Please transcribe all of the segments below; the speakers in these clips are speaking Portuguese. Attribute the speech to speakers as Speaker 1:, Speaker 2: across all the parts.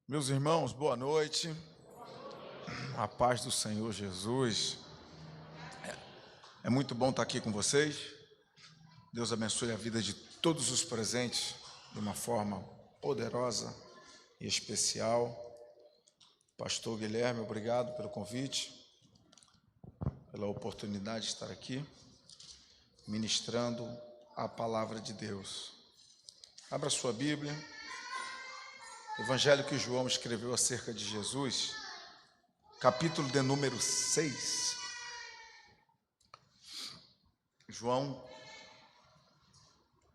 Speaker 1: Meus irmãos, boa noite. A paz do Senhor Jesus. É muito bom estar aqui com vocês. Deus abençoe a vida de todos os presentes de uma forma poderosa e especial. Pastor Guilherme, obrigado pelo convite, pela oportunidade de estar aqui ministrando a palavra de Deus. Abra sua Bíblia. Evangelho que João escreveu acerca de Jesus, capítulo de número 6.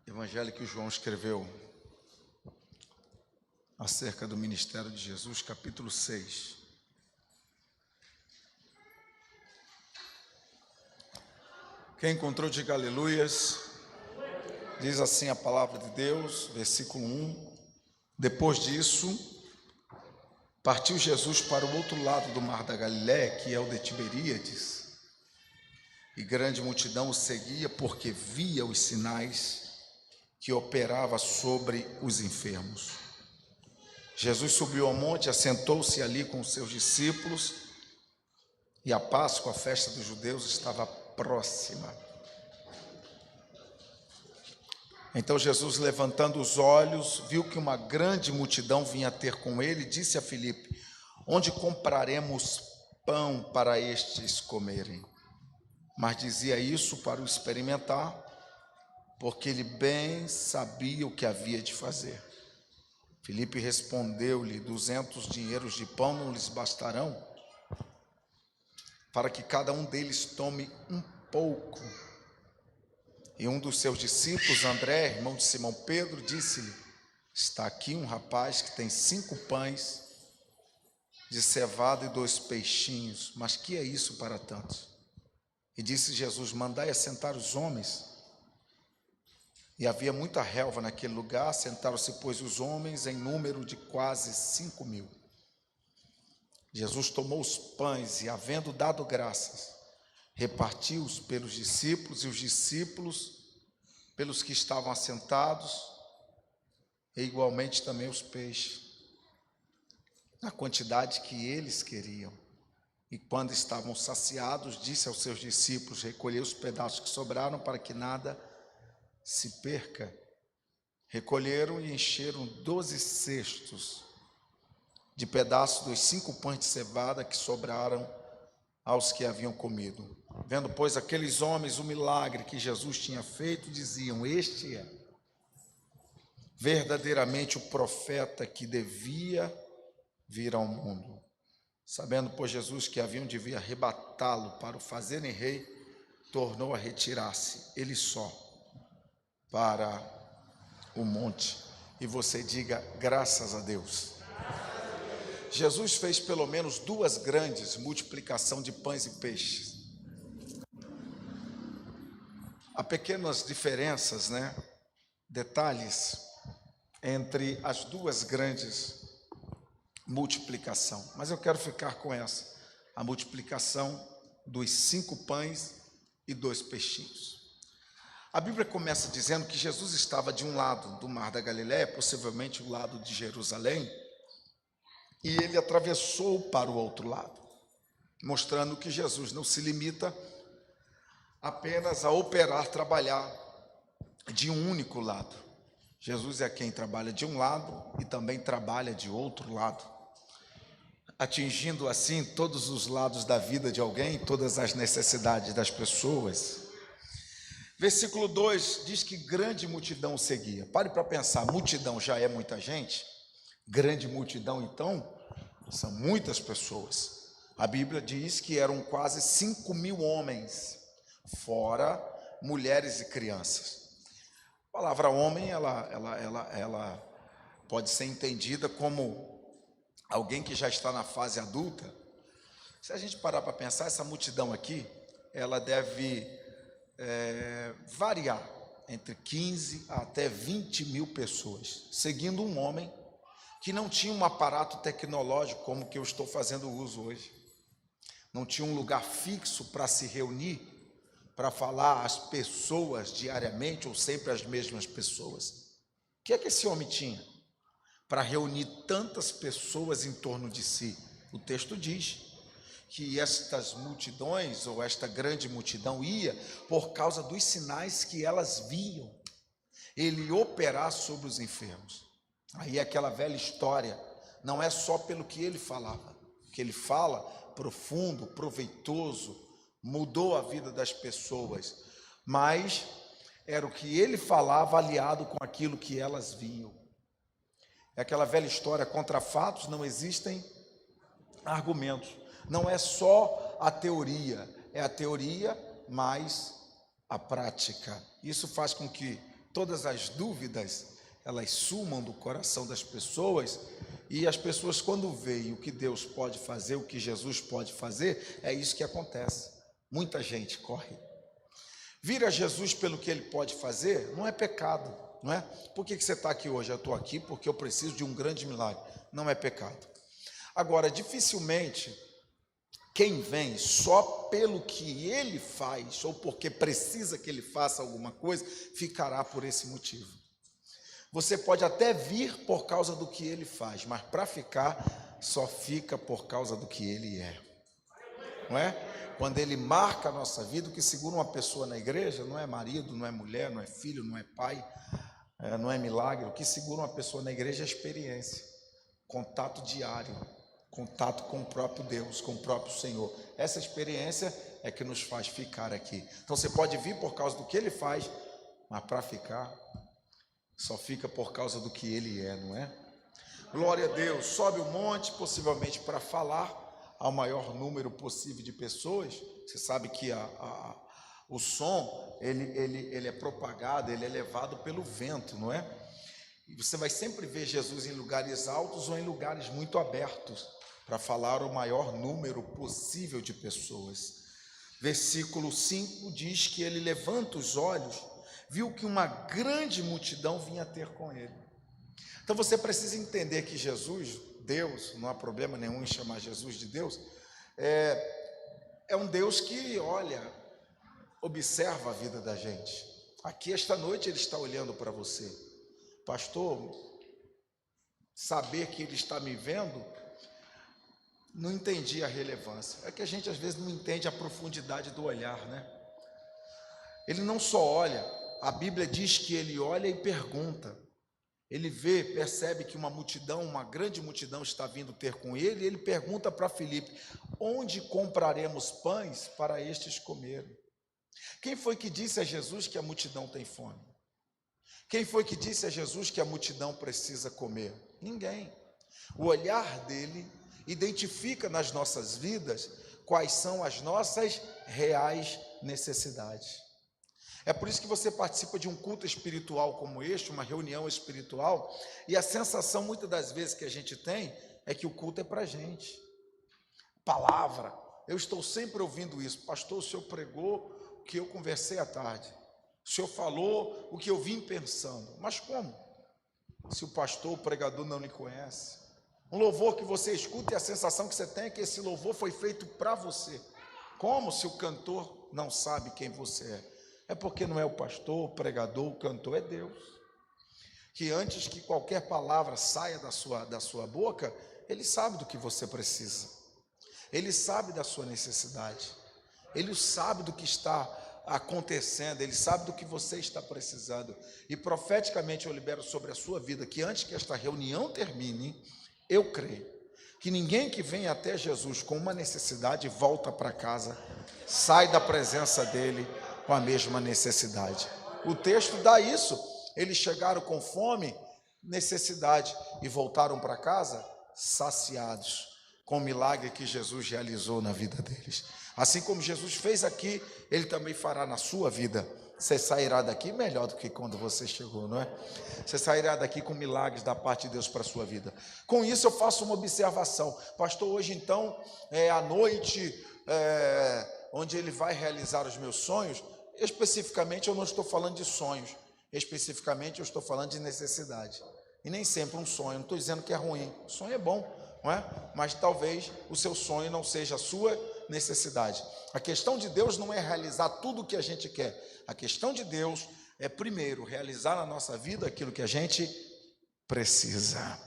Speaker 1: Evangelho que João escreveu acerca do ministério de Jesus, capítulo 6. Quem encontrou, diga aleluias. Diz assim a palavra de Deus, versículo 1. Depois disso, partiu Jesus para o outro lado do mar da Galiléia, que é o de Tiberíades, e grande multidão o seguia, porque via os sinais que operava sobre os enfermos. Jesus subiu ao monte, assentou-se ali com os seus discípulos, e a Páscoa, a festa dos judeus, estava próxima. Então Jesus, levantando os olhos, viu que uma grande multidão vinha ter com ele, e disse a Filipe: onde compraremos pão para estes comerem? Mas dizia isso para o experimentar, porque ele bem sabia o que havia de fazer. Filipe respondeu-lhe: 200 dinheiros de pão não lhes bastarão, para que cada um deles tome um pouco. E um dos seus discípulos, André, irmão de Simão Pedro, disse-lhe: está aqui um rapaz que tem 5 pães de cevada e 2 peixinhos, mas que é isso para tantos? E disse Jesus: mandai assentar os homens. E havia muita relva naquele lugar. Sentaram-se, pois, os homens em número de quase 5.000. Jesus tomou os pães e, havendo dado graças, repartiu-os pelos discípulos, e os discípulos pelos que estavam assentados, e igualmente também os peixes, na quantidade que eles queriam. E quando estavam saciados, disse aos seus discípulos: recolhei os pedaços que sobraram, para que nada se perca. Recolheram e encheram 12 cestos de pedaços dos 5 pães de cevada que sobraram aos que haviam comido. Vendo, pois, aqueles homens o milagre que Jesus tinha feito, diziam: este é verdadeiramente o profeta que devia vir ao mundo. Sabendo, pois, Jesus que haviam de vir arrebatá-lo para o fazerem rei, tornou a retirar-se, ele só, para o monte. E você diga: graças a Deus. Jesus fez pelo menos 2 grandes multiplicação de pães e peixes. Há pequenas diferenças, detalhes entre as 2 grandes multiplicação, mas eu quero ficar com essa, a multiplicação dos 5 pães e 2 peixinhos. A Bíblia começa dizendo que Jesus estava de um lado do mar da Galiléia, possivelmente o lado de Jerusalém, e ele atravessou para o outro lado, mostrando que Jesus não se limita apenas a operar, trabalhar de um único lado. Jesus é quem trabalha de um lado e também trabalha de outro lado, atingindo assim todos os lados da vida de alguém, todas as necessidades das pessoas. Versículo 2 diz que grande multidão o seguia. Pare para pensar, multidão já é muita gente? Grande multidão, então, são muitas pessoas. A Bíblia diz que eram quase 5.000 homens, fora mulheres e crianças. A palavra homem, ela pode ser entendida como alguém que já está na fase adulta. Se a gente parar para pensar, essa multidão aqui, ela deve variar entre 15 até 20.000 pessoas, seguindo um homem que não tinha um aparato tecnológico como que eu estou fazendo uso hoje. Não tinha um lugar fixo para se reunir, para falar às pessoas diariamente ou sempre as mesmas pessoas. O que é que esse homem tinha? para reunir tantas pessoas em torno de si? O texto diz que estas multidões, ou esta grande multidão, ia por causa dos sinais que elas viam ele operar sobre os enfermos. Aí é aquela velha história, não é só pelo que ele falava, o que ele fala, profundo, proveitoso, mudou a vida das pessoas, mas era o que ele falava aliado com aquilo que elas viam. É aquela velha história, contra fatos não existem argumentos. Não é só a teoria, é a teoria mais a prática. Isso faz com que todas as dúvidas, elas sumam do coração das pessoas, e as pessoas, quando veem o que Deus pode fazer, o que Jesus pode fazer, é isso que acontece. Muita gente corre. Vir a Jesus pelo que ele pode fazer não é pecado, não é? Por que você está aqui hoje? Eu estou aqui porque eu preciso de um grande milagre. Não é pecado. Agora, dificilmente quem vem só pelo que ele faz, ou porque precisa que ele faça alguma coisa, ficará por esse motivo. Você pode até vir por causa do que ele faz, mas para ficar, só fica por causa do que ele é. Não é? Quando ele marca a nossa vida, o que segura uma pessoa na igreja não é marido, não é mulher, não é filho, não é pai, não é milagre. O que segura uma pessoa na igreja é a experiência, contato diário, contato com o próprio Deus, com o próprio Senhor. Essa experiência é que nos faz ficar aqui. Então você pode vir por causa do que ele faz, mas para ficar, só fica por causa do que ele é, não é? Glória a Deus. Sobe o monte, possivelmente para falar ao maior número possível de pessoas. Você sabe que o som, ele é propagado, ele é levado pelo vento, não é? E você vai sempre ver Jesus em lugares altos ou em lugares muito abertos, para falar o maior número possível de pessoas. Versículo 5 diz que ele levanta os olhos, viu que uma grande multidão vinha ter com ele. Então você precisa entender que Jesus, Deus, não há problema nenhum em chamar Jesus de Deus, é um Deus que olha, observa a vida da gente. Aqui esta noite ele está olhando para você. Pastor, saber que ele está me vendo, não entendi a relevância. É que a gente às vezes não entende a profundidade do olhar, né? Ele não só olha, a Bíblia diz que ele olha e pergunta. Ele vê, percebe que uma multidão, uma grande multidão está vindo ter com ele, e ele pergunta para Filipe: onde compraremos pães para estes comerem? Quem foi que disse a Jesus que a multidão tem fome? Quem foi que disse a Jesus que a multidão precisa comer? Ninguém. O olhar dele identifica nas nossas vidas quais são as nossas reais necessidades. É por isso que você participa de um culto espiritual como este, uma reunião espiritual, e a sensação muitas das vezes que a gente tem é que o culto é para a gente. Palavra, eu estou sempre ouvindo isso. Pastor, o senhor pregou o que eu conversei à tarde. O senhor falou o que eu vim pensando. Mas como? Se o pastor, o pregador não lhe conhece. Um louvor que você escuta e a sensação que você tem é que esse louvor foi feito para você. Como se o cantor não sabe quem você é? É porque não é o pastor, o pregador, o cantor, é Deus. Que antes que qualquer palavra saia da sua boca, ele sabe do que você precisa. Ele sabe da sua necessidade. Ele sabe do que está acontecendo, ele sabe do que você está precisando. E profeticamente eu libero sobre a sua vida que antes que esta reunião termine, eu creio que ninguém que vem até Jesus com uma necessidade volta para casa, sai da presença dele com a mesma necessidade. O texto dá isso. Eles chegaram com fome, necessidade, e voltaram para casa saciados com o milagre que Jesus realizou na vida deles. Assim como Jesus fez aqui, ele também fará na sua vida. Você sairá daqui melhor do que quando você chegou, não é? Você sairá daqui com milagres da parte de Deus para a sua vida. Com isso eu faço uma observação. Pastor, hoje então é a noite onde ele vai realizar os meus sonhos. Especificamente eu não estou falando de sonhos. Especificamente eu estou falando de necessidade. E nem sempre um sonho, não estou dizendo que é ruim. O sonho é bom, não é? Mas talvez o seu sonho não seja a sua necessidade. A questão de Deus não é realizar tudo o que a gente quer. A questão de Deus é primeiro realizar na nossa vida aquilo que a gente precisa.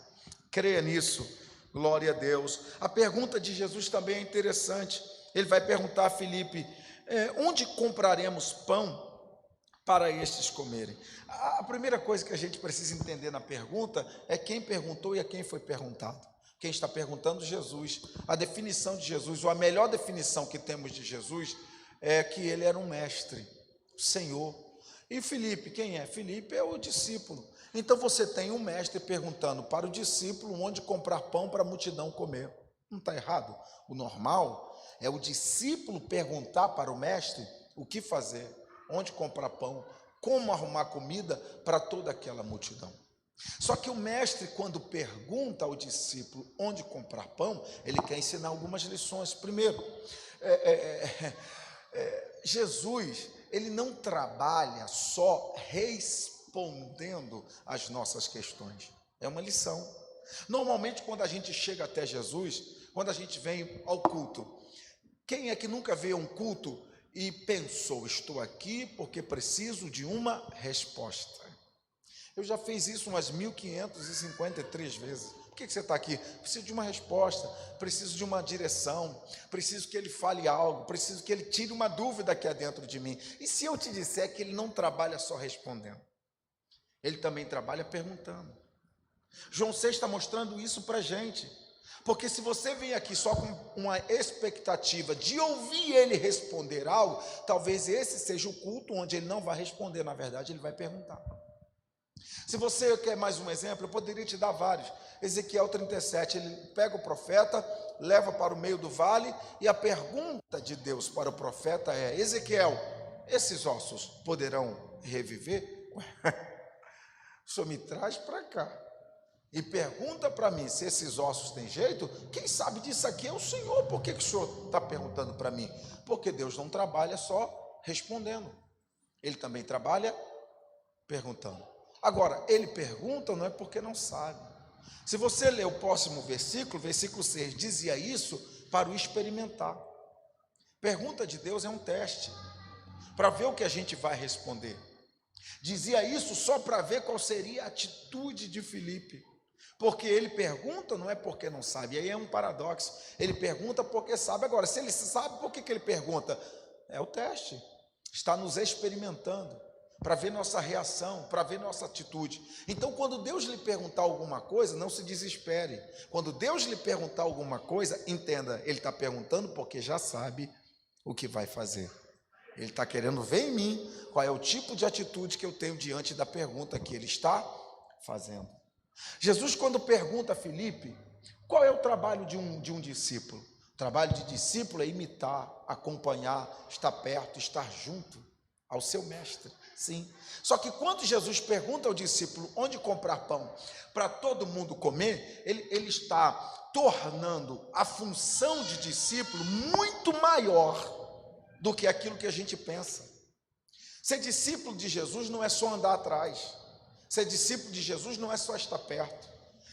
Speaker 1: Creia nisso, glória a Deus. A pergunta de Jesus também é interessante. Ele vai perguntar a Filipe: onde compraremos pão para estes comerem? A primeira coisa que a gente precisa entender na pergunta é quem perguntou e a quem foi perguntado. Quem está perguntando? Jesus. A definição de Jesus, ou a melhor definição que temos de Jesus, é que ele era um mestre, Senhor. E Filipe, quem é? Filipe é o discípulo. Então você tem um mestre perguntando para o discípulo onde comprar pão para a multidão comer. Não está errado? O normal é o discípulo perguntar para o mestre o que fazer, onde comprar pão, como arrumar comida para toda aquela multidão. Só que o mestre, quando pergunta ao discípulo onde comprar pão, ele quer ensinar algumas lições. Primeiro, Jesus, ele não trabalha só respondendo às nossas questões. É uma lição. Normalmente, quando a gente chega até Jesus, quando a gente vem ao culto, quem é que nunca veio a um culto e pensou: estou aqui porque preciso de uma resposta? Eu já fiz isso umas 1553 vezes. Por que você está aqui? Preciso de uma resposta, preciso de uma direção, preciso que ele fale algo, preciso que ele tire uma dúvida que há dentro de mim. E se eu te disser que ele não trabalha só respondendo, ele também trabalha perguntando. João 6 está mostrando isso para a gente, porque se você vem aqui só com uma expectativa de ouvir ele responder algo, talvez esse seja o culto onde ele não vai responder, na verdade ele vai perguntar. Se você quer mais um exemplo, eu poderia te dar vários. Ezequiel 37, ele pega o profeta, leva para o meio do vale, e a pergunta de Deus para o profeta é: Ezequiel, esses ossos poderão reviver? O senhor me traz para cá e pergunta para mim se esses ossos têm jeito? Quem sabe disso aqui é o Senhor. Por que o senhor está perguntando para mim? Porque Deus não trabalha só respondendo, ele também trabalha perguntando. Agora, ele pergunta não é porque não sabe. Se você ler o próximo versículo, versículo 6, dizia isso para o experimentar. Pergunta de Deus é um teste, para ver o que a gente vai responder. Dizia isso só para ver qual seria a atitude de Filipe. Porque ele pergunta não é porque não sabe, e aí é um paradoxo. Ele pergunta porque sabe. Agora, se ele sabe, por que ele pergunta? É o teste, está nos experimentando, para ver nossa reação, para ver nossa atitude. Então, quando Deus lhe perguntar alguma coisa, não se desespere. Quando Deus lhe perguntar alguma coisa, entenda, ele está perguntando porque já sabe o que vai fazer. Ele está querendo ver em mim qual é o tipo de atitude que eu tenho diante da pergunta que ele está fazendo. Jesus, quando pergunta a Filipe, qual é o trabalho de um discípulo? O trabalho de discípulo é imitar, acompanhar, estar perto, estar junto ao seu mestre. Sim. Só que quando Jesus pergunta ao discípulo onde comprar pão para todo mundo comer, ele está tornando a função de discípulo muito maior do que aquilo que a gente pensa. Ser discípulo de Jesus não é só andar atrás. Ser discípulo de Jesus não é só estar perto.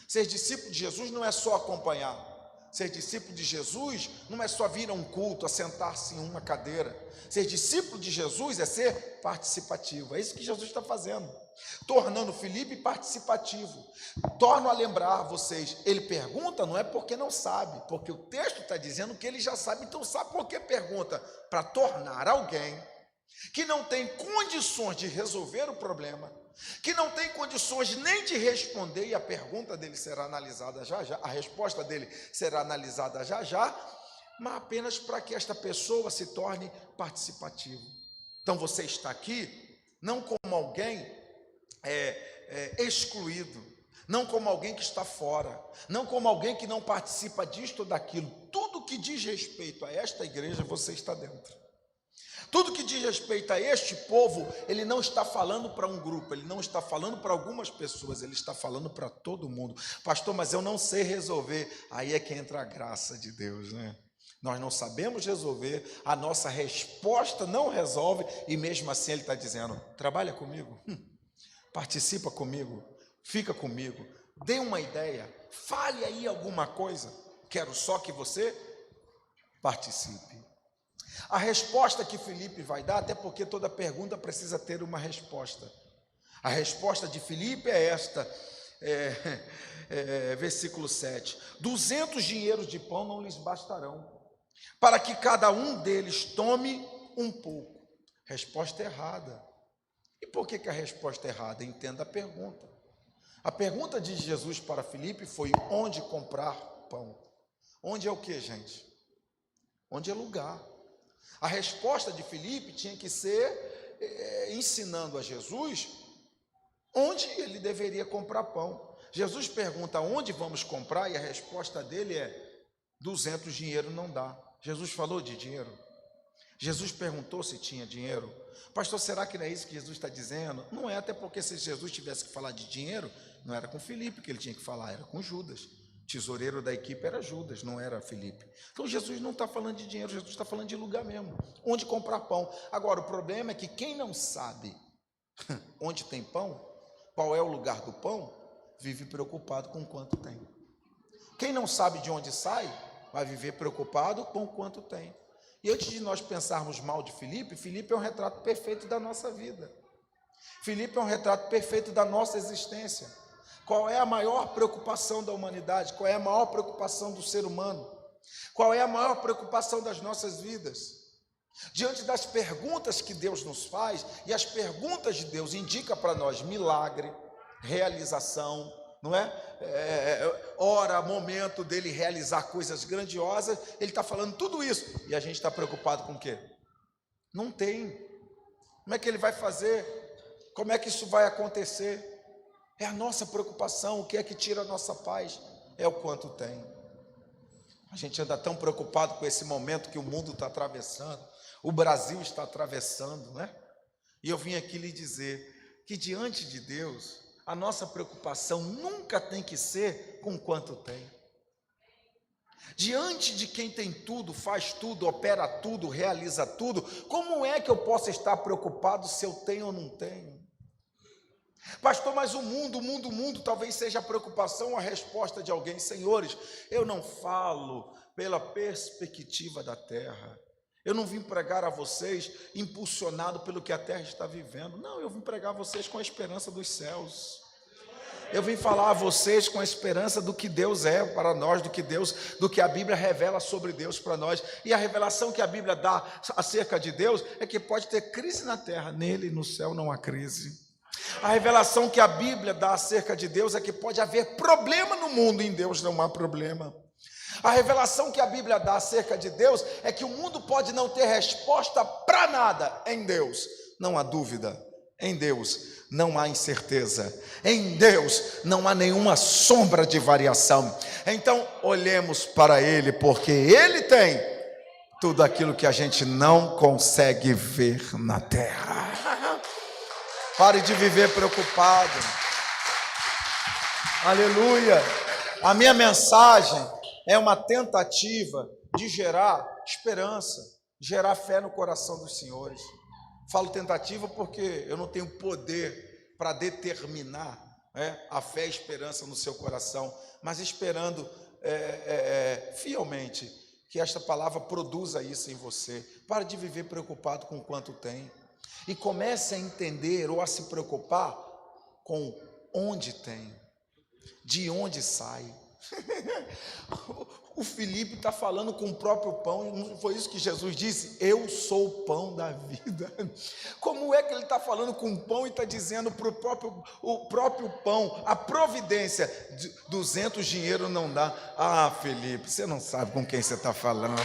Speaker 1: Ser discípulo de Jesus não é só acompanhar. Ser discípulo de Jesus não é só vir a um culto, a sentar-se em uma cadeira. Ser discípulo de Jesus é ser participativo. É isso que Jesus está fazendo, tornando Filipe participativo. Torno a lembrar vocês, ele pergunta não é porque não sabe, porque o texto está dizendo que ele já sabe. Então sabe por que pergunta? Para tornar alguém que não tem condições de resolver o problema, que não tem condições nem de responder, e a pergunta dele será analisada já já, a resposta dele será analisada já já, mas apenas para que esta pessoa se torne participativa. Então você está aqui não como alguém excluído, não como alguém que está fora, não como alguém que não participa disto ou daquilo. Tudo que diz respeito a esta igreja, você está dentro. Tudo que diz respeito a este povo, ele não está falando para um grupo, ele não está falando para algumas pessoas, ele está falando para todo mundo. Pastor, mas eu não sei resolver. Aí é que entra a graça de Deus, né? Nós não sabemos resolver, a nossa resposta não resolve, e mesmo assim ele está dizendo: trabalha comigo, participa comigo, fica comigo, dê uma ideia, fale aí alguma coisa, quero só que você participe. A resposta que Filipe vai dar, até porque toda pergunta precisa ter uma resposta. A resposta de Filipe é esta: versículo 7. 200 dinheiros de pão não lhes bastarão, para que cada um deles tome um pouco. Resposta errada. E por que a resposta é errada? Entenda a pergunta. A pergunta de Jesus para Filipe foi: onde comprar pão? Onde é o que, gente? Onde é lugar? A resposta de Filipe tinha que ser ensinando a Jesus onde ele deveria comprar pão. Jesus pergunta: onde vamos comprar? E a resposta dele é: 200 dinheiro não dá. Jesus falou de dinheiro? Jesus perguntou se tinha dinheiro? Pastor, será que não é isso que Jesus está dizendo? Não é, até porque se Jesus tivesse que falar de dinheiro, não era com Filipe que ele tinha que falar, era com Judas. O tesoureiro da equipe era Judas, não era Filipe. Então Jesus não está falando de dinheiro, Jesus está falando de lugar mesmo, onde comprar pão. Agora, o problema é que quem não sabe onde tem pão, qual é o lugar do pão, vive preocupado com quanto tem. Quem não sabe de onde sai, vai viver preocupado com quanto tem. E antes de nós pensarmos mal de Filipe, Filipe é um retrato perfeito da nossa vida. Filipe é um retrato perfeito da nossa existência. Qual é a maior preocupação da humanidade? Qual é a maior preocupação do ser humano? Qual é a maior preocupação das nossas vidas? Diante das perguntas que Deus nos faz, e as perguntas de Deus indicam para nós milagre, realização, não é? Hora, momento dele realizar coisas grandiosas, ele está falando tudo isso, e a gente está preocupado com o quê? Não tem. Como é que ele vai fazer? Como é que isso vai acontecer? É a nossa preocupação. O que é que tira a nossa paz? É o quanto tem. A gente anda tão preocupado com esse momento que o mundo está atravessando, o Brasil está atravessando, né? E eu vim aqui lhe dizer que diante de Deus, a nossa preocupação nunca tem que ser com quanto tem. Diante de quem tem tudo, faz tudo, opera tudo, realiza tudo, como é que eu posso estar preocupado se eu tenho ou não tenho? Pastor, mas o mundo, talvez seja a preocupação, a resposta de alguém. Senhores, eu não falo pela perspectiva da terra. Eu não vim pregar a vocês impulsionado pelo que a terra está vivendo. Não, eu vim pregar a vocês com a esperança dos céus. Eu vim falar a vocês com a esperança do que Deus é para nós, do que a Bíblia revela sobre Deus para nós. E a revelação que a Bíblia dá acerca de Deus é que pode ter crise na terra, nele no céu não há crise. A revelação que a Bíblia dá acerca de Deus é que pode haver problema no mundo, em Deus não há problema. A revelação que a Bíblia dá acerca de Deus é que o mundo pode não ter resposta para nada, em Deus não há dúvida, em Deus não há incerteza, em Deus não há nenhuma sombra de variação. Então olhemos para Ele, porque Ele tem tudo aquilo que a gente não consegue ver na terra. Pare de viver preocupado. Aleluia. A minha mensagem é uma tentativa de gerar esperança, gerar fé no coração dos senhores. Falo tentativa porque eu não tenho poder para determinar a fé e a esperança no seu coração, mas esperando fielmente que esta palavra produza isso em você. Pare de viver preocupado com quanto tem e comece a entender ou a se preocupar com onde tem, de onde sai. O Filipe está falando com o próprio pão, e não foi isso que Jesus disse? Eu sou o pão da vida. Como é que ele está falando com o pão e está dizendo para o próprio pão, a providência, 200 dinheiro não dá? Ah, Filipe, você não sabe com quem você está falando.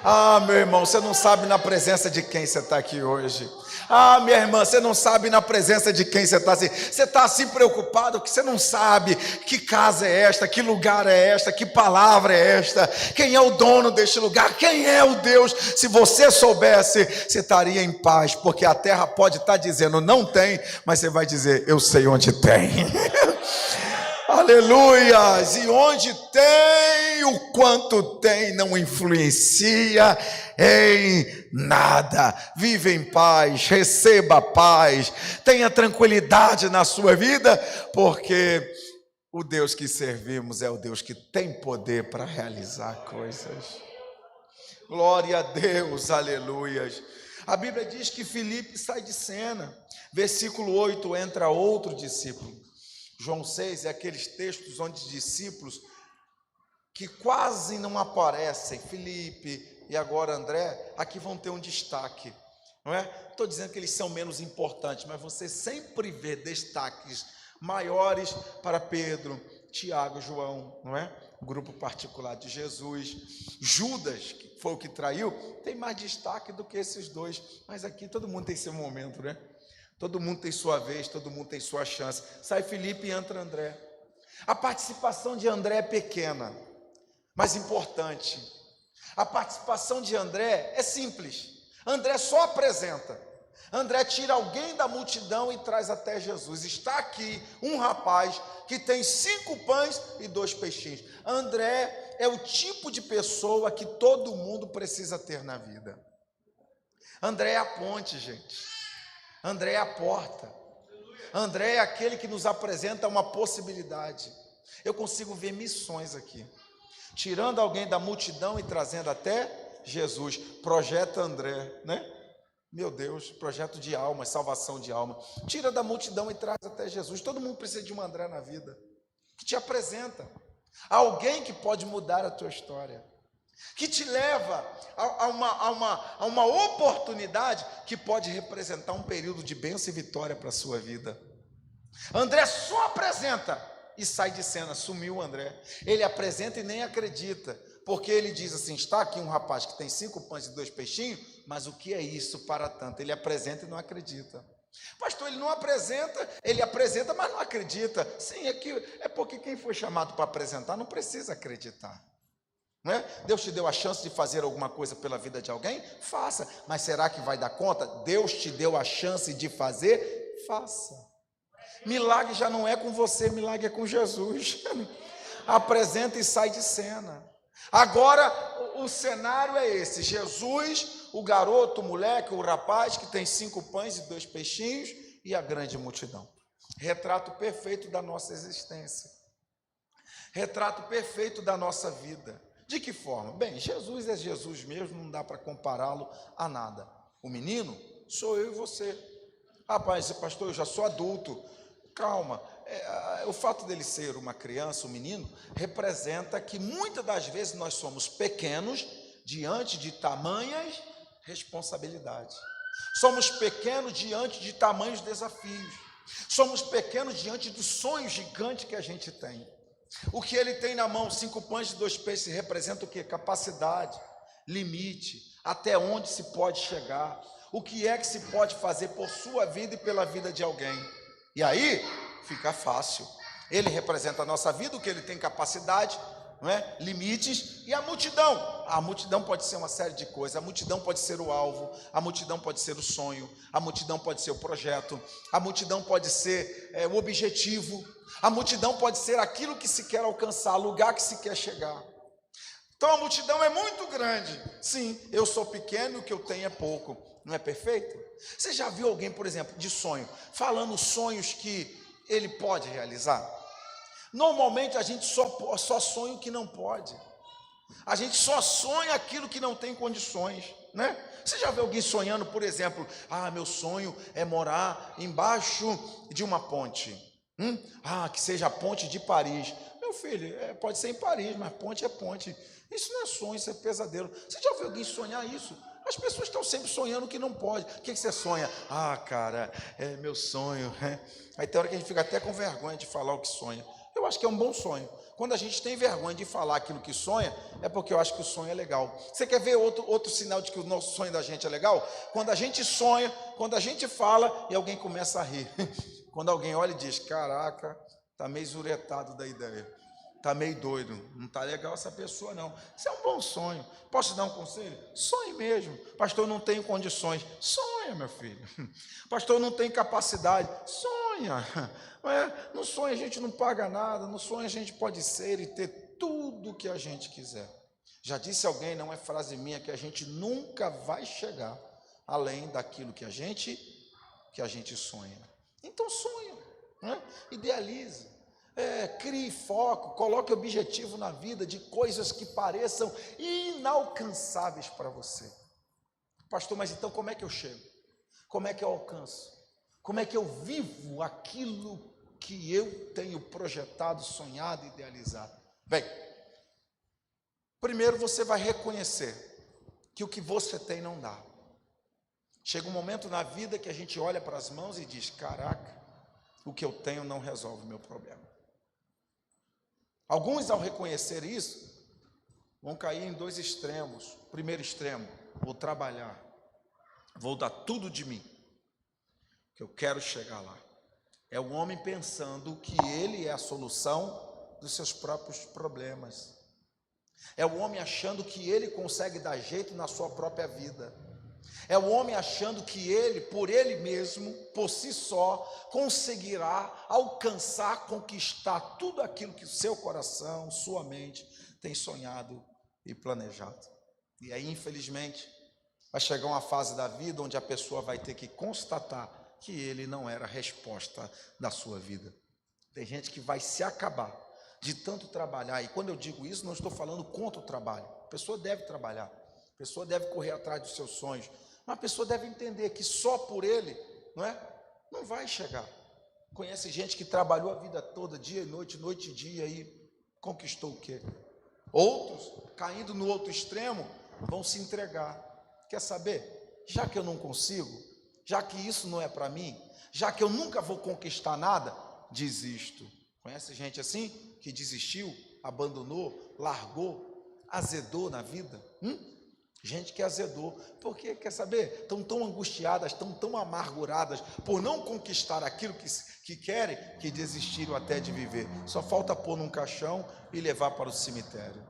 Speaker 1: Ah, meu irmão, você não sabe na presença de quem você está aqui hoje. Ah, minha irmã, você não sabe na presença de quem você está assim. Você está assim preocupado que você não sabe que casa é esta, que lugar é esta, que palavra é esta, quem é o dono deste lugar, quem é o Deus. Se você soubesse, você estaria em paz, porque a terra pode estar dizendo não tem, mas você vai dizer eu sei onde tem. Aleluias! E onde tem, o quanto tem não influencia em nada. Vive em paz, receba paz, tenha tranquilidade na sua vida, porque o Deus que servimos é o Deus que tem poder para realizar coisas. Glória a Deus, aleluias. A Bíblia diz que Filipe sai de cena. Versículo 8, entra outro discípulo. João 6 é aqueles textos onde os discípulos que quase não aparecem, Felipe e agora André, aqui vão ter um destaque, não é? Estou dizendo que eles são menos importantes, mas você sempre vê destaques maiores para Pedro, Tiago, João, não é? O grupo particular de Jesus. Judas, que foi o que traiu, tem mais destaque do que esses dois, mas aqui todo mundo tem seu momento, né? Todo mundo tem sua vez, todo mundo tem sua chance. Sai Felipe e entra André. A participação de André é pequena, mas importante. A participação de André é simples. André só apresenta. André tira alguém da multidão e traz até Jesus. Está aqui um rapaz que tem 5 pães e 2 peixinhos. André é o tipo de pessoa que todo mundo precisa ter na vida. André é a ponte, gente. André é a porta. André é aquele que nos apresenta uma possibilidade. Eu consigo ver missões aqui. Tirando alguém da multidão e trazendo até Jesus. Projeto André, né? Meu Deus, projeto de alma, salvação de alma. Tira da multidão e traz até Jesus. Todo mundo precisa de um André na vida, que te apresenta. Alguém que pode mudar a tua história, que te leva a uma oportunidade que pode representar um período de bênção e vitória para a sua vida. André só apresenta e sai de cena, sumiu o André. Ele apresenta e nem acredita, porque ele diz assim, está aqui um rapaz que tem 5 pães e 2 peixinhos, mas o que é isso para tanto? Ele apresenta e não acredita. Pastor, ele não apresenta, ele apresenta, mas não acredita. Sim, é porque quem foi chamado para apresentar não precisa acreditar. Não é? Deus te deu a chance de fazer alguma coisa pela vida de alguém? Faça. Mas será que vai dar conta? Deus te deu a chance de fazer? Faça. Milagre já não é com você, milagre é com Jesus. Apresenta e sai de cena. Agora o cenário é esse: Jesus, o garoto, o moleque, o rapaz que tem 5 pães e 2 peixinhos e a grande multidão. Retrato perfeito da nossa existência. Retrato perfeito da nossa vida. De que forma? Bem, Jesus é Jesus mesmo, não dá para compará-lo a nada. O menino sou eu e você. Rapaz, pastor, eu já sou adulto. Calma, o fato dele ser uma criança, um menino, representa que muitas das vezes nós somos pequenos diante de tamanhas responsabilidades. Somos pequenos diante de tamanhos desafios. Somos pequenos diante do sonho gigante que a gente tem. O que ele tem na mão, 5 pães e 2 peixes, representa o quê? Capacidade, limite, até onde se pode chegar. O que é que se pode fazer por sua vida e pela vida de alguém. E aí, fica fácil. Ele representa a nossa vida, o que ele tem capacidade, não é? Limites, e a multidão. A multidão pode ser uma série de coisas. A multidão pode ser o alvo, a multidão pode ser o sonho, a multidão pode ser o projeto, a multidão pode ser o objetivo, a multidão pode ser aquilo que se quer alcançar, o lugar que se quer chegar. Então a multidão é muito grande. Sim, eu sou pequeno e o que eu tenho é pouco. Não é perfeito? Você já viu alguém, por exemplo, de sonho, falando sonhos que ele pode realizar? Normalmente a gente só sonha o que não pode. A gente só sonha aquilo que não tem condições, né? Você já viu alguém sonhando, por exemplo, meu sonho é morar embaixo de uma ponte. Que seja a ponte de Paris. Meu filho, pode ser em Paris, mas ponte é ponte. Isso não é sonho, isso é pesadelo. Você já viu alguém sonhar isso? As pessoas estão sempre sonhando o que não pode. O que você sonha? Cara, é meu sonho. Aí tem hora que a gente fica até com vergonha de falar o que sonha. Eu acho que é um bom sonho. Quando a gente tem vergonha de falar aquilo que sonha, é porque eu acho que o sonho é legal. Você quer ver outro sinal de que o nosso sonho da gente é legal? Quando a gente sonha, quando a gente fala e alguém começa a rir. Quando alguém olha e diz, caraca, está meio zuretado da ideia. Está meio doido, não está legal essa pessoa não. Isso é um bom sonho. Posso te dar um conselho? Sonhe mesmo. Pastor, eu não tenho condições. Sonha, meu filho. Pastor, eu não tenho capacidade. Sonha. No sonho a gente não paga nada. No sonho a gente pode ser e ter tudo o que a gente quiser. Já disse alguém, não é frase minha, que a gente nunca vai chegar além daquilo que a gente sonha. Então sonha, né? Idealize. Crie foco, coloque objetivo na vida de coisas que pareçam inalcançáveis para você. Pastor, mas então como é que eu chego? Como é que eu alcanço? Como é que eu vivo aquilo que eu tenho projetado, sonhado, idealizado? Bem, primeiro você vai reconhecer que o que você tem não dá. Chega um momento na vida que a gente olha para as mãos e diz: caraca, o que eu tenho não resolve o meu problema. Alguns, ao reconhecer isso, vão cair em dois extremos. Primeiro extremo: vou trabalhar, vou dar tudo de mim, que eu quero chegar lá. É o homem pensando que ele é a solução dos seus próprios problemas. É o homem achando que ele consegue dar jeito na sua própria vida. É o homem achando que ele, por ele mesmo, por si só, conseguirá alcançar, conquistar tudo aquilo que o seu coração, sua mente tem sonhado e planejado. E aí, infelizmente, vai chegar uma fase da vida onde a pessoa vai ter que constatar que ele não era a resposta da sua vida. Tem gente que vai se acabar de tanto trabalhar, e quando eu digo isso, não estou falando contra o trabalho. A pessoa deve trabalhar, a pessoa deve correr atrás dos seus sonhos, mas a pessoa deve entender que só por ele, não vai chegar. Conhece gente que trabalhou a vida toda, dia e noite e dia, e conquistou o quê? Outros, caindo no outro extremo, vão se entregar. Quer saber? Já que eu não consigo, já que isso não é para mim, já que eu nunca vou conquistar nada, desisto. Conhece gente assim? Que desistiu, abandonou, largou, azedou na vida? Gente que azedou, porque, quer saber, estão tão angustiadas, estão tão amarguradas por não conquistar aquilo que querem, que desistiram até de viver. Só falta pôr num caixão e levar para o cemitério.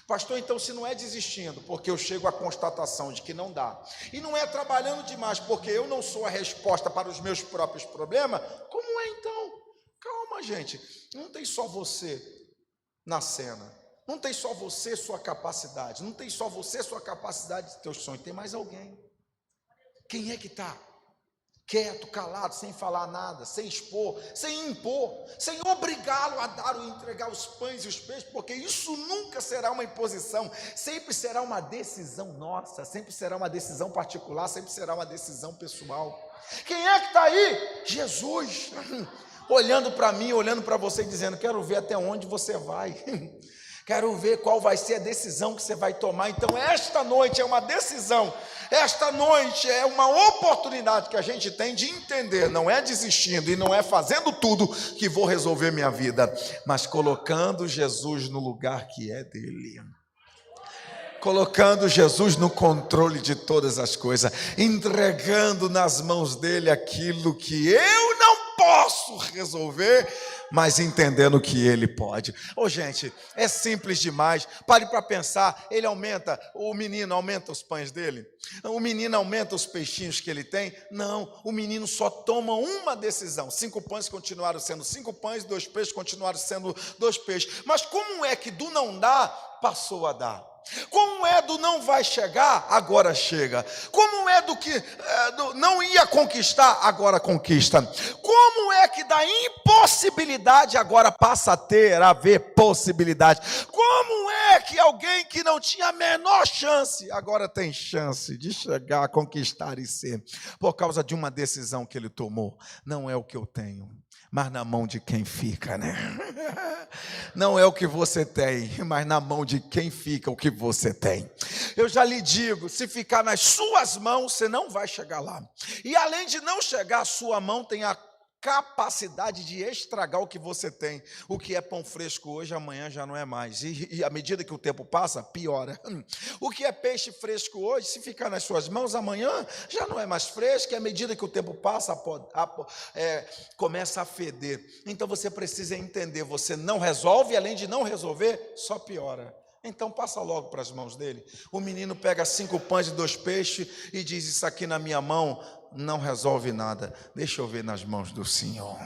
Speaker 1: Pastor, então se não é desistindo, porque eu chego à constatação de que não dá, e não é trabalhando demais, porque eu não sou a resposta para os meus próprios problemas, como é então? Calma, gente, não tem só você na cena. Não tem só você, sua capacidade. Não tem só você, sua capacidade de teus sonhos. Tem mais alguém. Quem é que está? Quieto, calado, sem falar nada, sem expor, sem impor, sem obrigá-lo a dar ou entregar os pães e os peixes, porque isso nunca será uma imposição, sempre será uma decisão nossa, sempre será uma decisão particular, sempre será uma decisão pessoal. Quem é que está aí? Jesus, olhando para mim, olhando para você e dizendo: quero ver até onde você vai. Quero ver qual vai ser a decisão que você vai tomar. Então esta noite é uma decisão, esta noite é uma oportunidade que a gente tem de entender, não é desistindo e não é fazendo tudo que vou resolver minha vida, mas colocando Jesus no lugar que é dele. Colocando Jesus no controle de todas as coisas, entregando nas mãos dele aquilo que eu não posso resolver, mas entendendo que ele pode. Gente, é simples demais. Pare para pensar. O menino aumenta os pães dele? O menino aumenta os peixinhos que ele tem? Não, o menino só toma uma decisão. 5 pães continuaram sendo 5 pães, 2 peixes continuaram sendo 2 peixes. Mas como é que do não dá, passou a dar? Como é do não vai chegar, agora chega? Como é do que não ia conquistar, agora conquista? Como é que da impossibilidade agora passa a haver possibilidade? Como é que alguém que não tinha a menor chance, agora tem chance de chegar a conquistar e ser? Por causa de uma decisão que ele tomou. Não é o que eu tenho, mas na mão de quem fica, né? Não é o que você tem, mas na mão de quem fica o que você tem. Eu já lhe digo, se ficar nas suas mãos, você não vai chegar lá. E além de não chegar, a sua mão tem a capacidade de estragar o que você tem. O que é pão fresco hoje, amanhã já não é mais. E à medida que o tempo passa, piora. O que é peixe fresco hoje, se ficar nas suas mãos, amanhã já não é mais fresco. E à medida que o tempo passa, começa a feder. Então você precisa entender, você não resolve, e além de não resolver, só piora. Então passa logo para as mãos dele. O menino pega 5 pães e 2 peixes e diz: isso aqui na minha mão não resolve nada, deixa eu ver nas mãos do Senhor.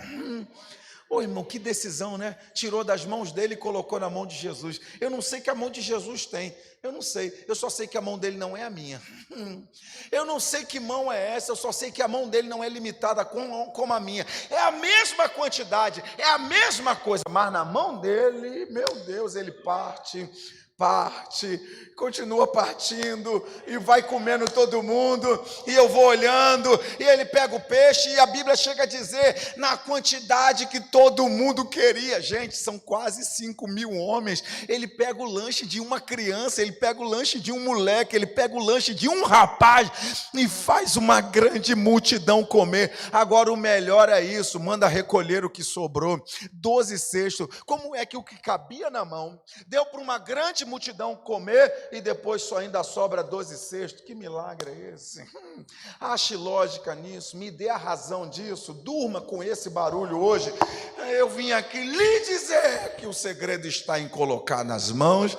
Speaker 1: Irmão, que decisão, né? Tirou das mãos dele e colocou na mão de Jesus. Eu não sei que a mão de Jesus tem, eu não sei, eu só sei que a mão dele não é a minha. Eu não sei que mão é essa, eu só sei que a mão dele não é limitada como a minha. É a mesma quantidade, é a mesma coisa, mas na mão dele, meu Deus, ele parte parte, continua partindo e vai comendo todo mundo, e eu vou olhando, e ele pega o peixe, e a Bíblia chega a dizer, na quantidade que todo mundo queria, gente, são quase 5.000 homens, ele pega o lanche de uma criança, ele pega o lanche de um moleque, ele pega o lanche de um rapaz, e faz uma grande multidão comer. Agora o melhor é isso, manda recolher o que sobrou, 12 cestos, como é que o que cabia na mão, deu para uma grande multidão comer, e depois só ainda sobra 12 cestos? Que milagre é esse? Ache lógica nisso, me dê a razão disso, durma com esse barulho hoje. Eu vim aqui lhe dizer que o segredo está em colocar nas mãos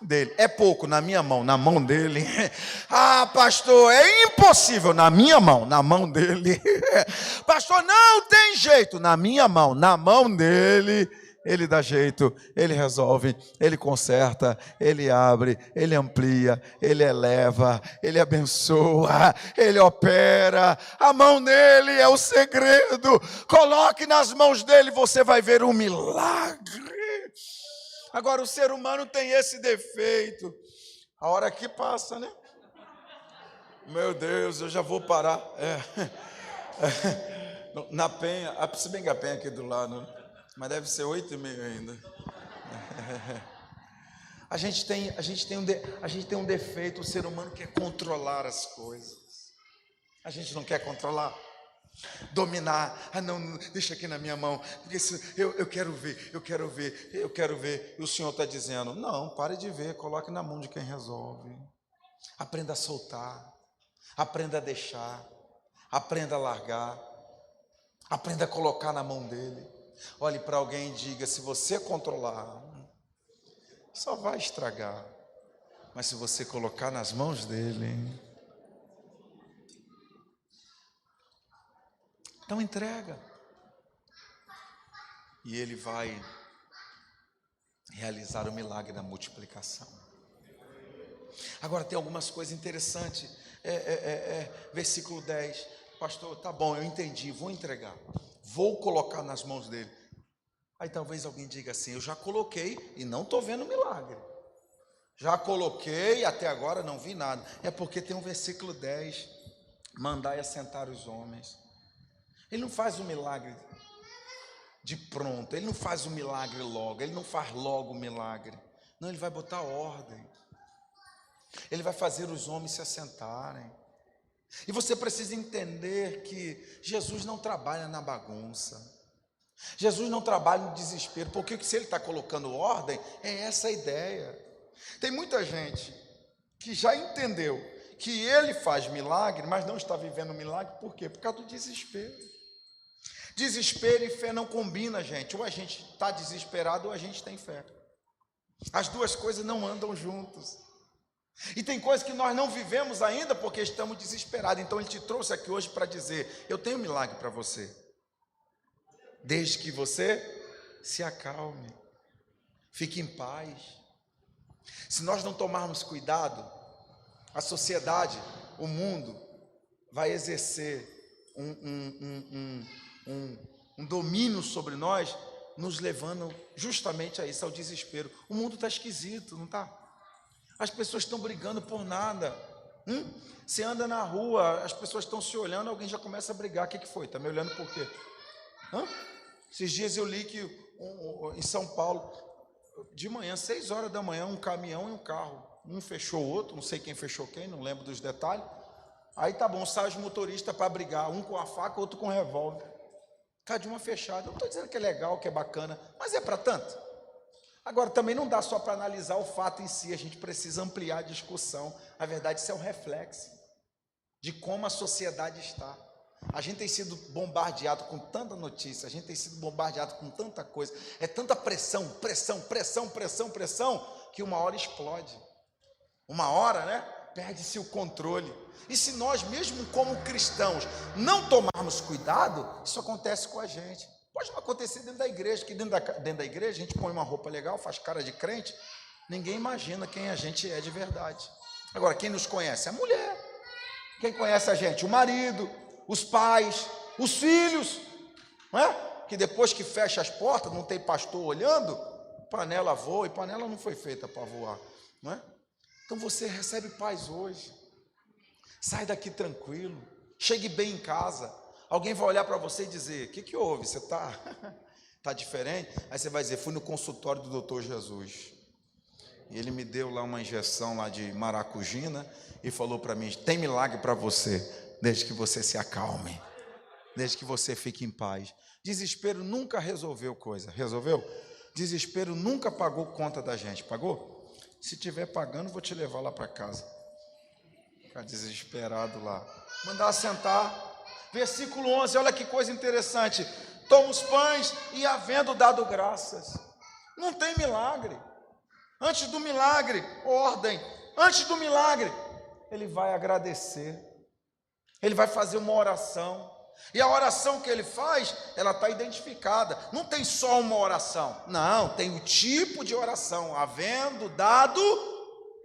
Speaker 1: dele. É pouco na minha mão, na mão dele. Ah, pastor, é impossível. Na minha mão, na mão dele. Pastor, não tem jeito. Na minha mão, na mão dele. Ele dá jeito, ele resolve, ele conserta, ele abre, ele amplia, ele eleva, ele abençoa, ele opera. A mão dele é o segredo. Coloque nas mãos dele, você vai ver um milagre. Agora, o ser humano tem esse defeito. A hora que passa, né? Meu Deus, eu já vou parar. Na Penha, se bem que a Penha aqui do lado, né? Mas deve ser 8h30 ainda. A gente tem um defeito, o ser humano quer controlar as coisas. A gente não quer controlar, dominar. Ah, não, deixa aqui na minha mão, porque eu quero ver. E o Senhor está dizendo, não, pare de ver, coloque na mão de quem resolve. Aprenda a soltar, aprenda a deixar, aprenda a largar, aprenda a colocar na mão dele. Olhe para alguém e diga, se você controlar, só vai estragar. Mas se você colocar nas mãos dele, então entrega. E ele vai realizar o milagre da multiplicação. Agora tem algumas coisas interessantes. Versículo 10. Pastor, tá bom, eu entendi, vou entregar. Vou colocar nas mãos dele. Aí talvez alguém diga assim, eu já coloquei e não estou vendo milagre. Já coloquei e até agora não vi nada. É porque tem um versículo 10, mandar e assentar os homens. Ele não faz o milagre de pronto, ele não faz o milagre logo, ele não faz logo o milagre. Não, ele vai botar ordem. Ele vai fazer os homens se assentarem. E você precisa entender que Jesus não trabalha na bagunça. Jesus não trabalha no desespero, porque se ele está colocando ordem, é essa a ideia. Tem muita gente que já entendeu que ele faz milagre, mas não está vivendo milagre, por quê? Por causa do desespero. Desespero e fé não combinam, gente. Ou a gente está desesperado ou a gente tem fé. As duas coisas não andam juntas. E tem coisas que nós não vivemos ainda porque estamos desesperados. Então ele te trouxe aqui hoje para dizer, eu tenho um milagre para você. Desde que você se acalme, fique em paz. Se nós não tomarmos cuidado, a sociedade, o mundo, vai exercer um domínio sobre nós, nos levando justamente a isso, ao desespero. O mundo está esquisito, não está? As pessoas estão brigando por nada. Você anda na rua, as pessoas estão se olhando, alguém já começa a brigar. O que foi? Está me olhando por quê? Esses dias eu li que em São Paulo, de manhã, 6 horas da manhã, um caminhão e um carro. Um fechou o outro, não sei quem fechou quem, não lembro dos detalhes. Aí tá bom, sai os motoristas para brigar, um com a faca, outro com o revólver. Cada uma fechada. Eu não estou dizendo que é legal, que é bacana, mas é para tanto. Agora, também não dá só para analisar o fato em si, a gente precisa ampliar a discussão. Na verdade, isso é um reflexo de como a sociedade está. A gente tem sido bombardeado com tanta notícia, a gente tem sido bombardeado com tanta coisa, é tanta pressão, que uma hora explode. Uma hora, né, perde-se o controle. E se nós, mesmo como cristãos, não tomarmos cuidado, isso acontece com a gente. Pode não acontecer dentro da igreja, que dentro da igreja a gente põe uma roupa legal, faz cara de crente, ninguém imagina quem a gente é de verdade. Agora, quem nos conhece? A mulher. Quem conhece a gente? O marido, os pais, os filhos, não é? Que depois que fecha as portas, não tem pastor olhando, panela voa, e panela não foi feita para voar, não é? Então você recebe paz hoje, sai daqui tranquilo, chegue bem em casa, alguém vai olhar para você e dizer, o que houve, você está diferente? Aí você vai dizer, fui no consultório do doutor Jesus, e ele me deu lá uma injeção lá de maracujina, e falou para mim, tem milagre para você, desde que você se acalme, desde que você fique em paz. Desespero nunca resolveu coisa, resolveu? Desespero nunca pagou conta da gente, pagou? Se estiver pagando, vou te levar lá para casa. Ficar desesperado lá. Mandar sentar. Versículo 11, olha que coisa interessante. Toma os pães e havendo dado graças. Não tem milagre. Antes do milagre, ordem. Antes do milagre, ele vai agradecer. Ele vai fazer uma oração. E a oração que ele faz, ela está identificada. Não tem só uma oração. Não, tem o tipo de oração. Havendo dado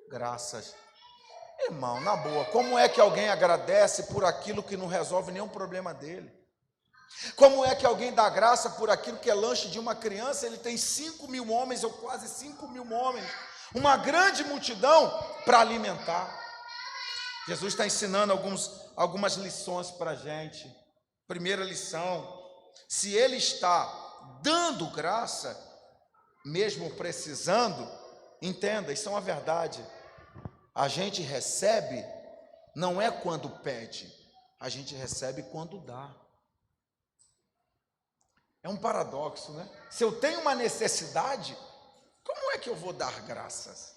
Speaker 1: graças. Irmão, na boa, como é que alguém agradece por aquilo que não resolve nenhum problema dele? Como é que alguém dá graça por aquilo que é lanche de uma criança? Ele tem 5.000 homens, ou quase 5.000 homens. Uma grande multidão para alimentar. Jesus está ensinando algumas lições para a gente. Primeira lição, se ele está dando graça, mesmo precisando, entenda, isso é uma verdade. A gente recebe, não é quando pede, a gente recebe quando dá. É um paradoxo, né? Se eu tenho uma necessidade, como é que eu vou dar graças?